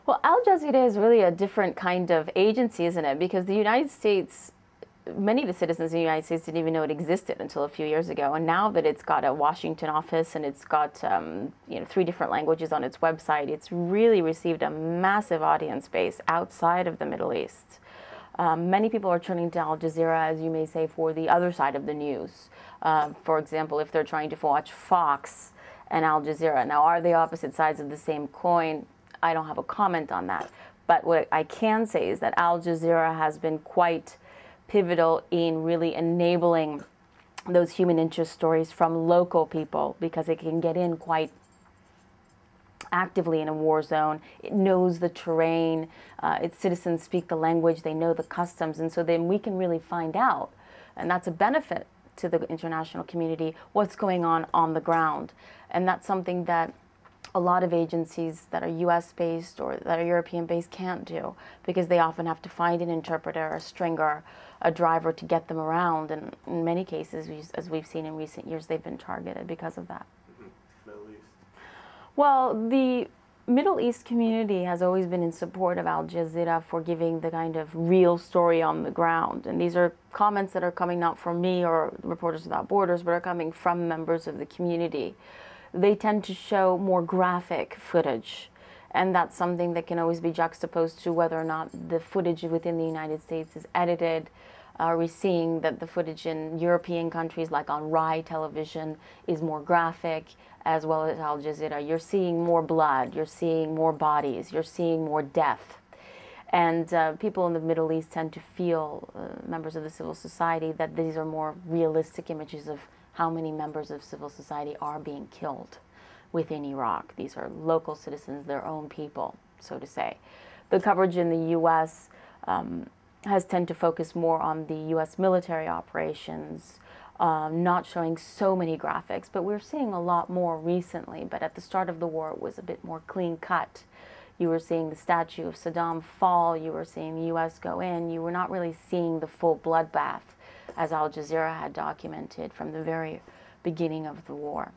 Well, Al Jazeera is really a different kind of agency, isn't it? Because the United States, many of the citizens in the United States didn't even know it existed until a few years ago. And now that it's got a Washington office and it's got 3 different languages on its website, it's really received a massive audience base outside of the Middle East. Many people are turning to Al Jazeera, as you may say, for the other side of the news. For example, if they're trying to watch Fox and Al Jazeera. Now, are they opposite sides of the same coin? I don't have a comment on that. But what I can say is that Al Jazeera has been quite pivotal in really enabling those human interest stories from local people, because it can get in quite actively in a war zone. It knows the terrain, its citizens speak the language, they know the customs, and so then we can really find out, and that's a benefit to the international community, what's going on the ground. And that's something that a lot of agencies that are US-based or that are European-based can't do, because they often have to find an interpreter, a stringer, a driver to get them around. And in many cases, as we've seen in recent years, they've been targeted because of that. Middle East. Well, the Middle East community has always been in support of Al Jazeera for giving the kind of real story on the ground. And these are comments that are coming not from me or Reporters Without Borders, but are coming from members of the community. They tend to show more graphic footage, and that's something that can always be juxtaposed to whether or not the footage within the United States is edited. We're seeing that the footage in European countries, like on Rai television, is more graphic, as well as Al Jazeera. You're seeing more blood, you're seeing more bodies, you're seeing more death. And people in the Middle East tend to feel, members of the civil society, that these are more realistic images of how many members of civil society are being killed within Iraq. These are local citizens, their own people, so to say. The coverage in the U.S. Has tended to focus more on the U.S. military operations, not showing so many graphics, but we're seeing a lot more recently. But at the start of the war, it was a bit more clean cut. You were seeing the statue of Saddam fall, you were seeing the U.S. go in, you were not really seeing the full bloodbath as Al Jazeera had documented from the very beginning of the war.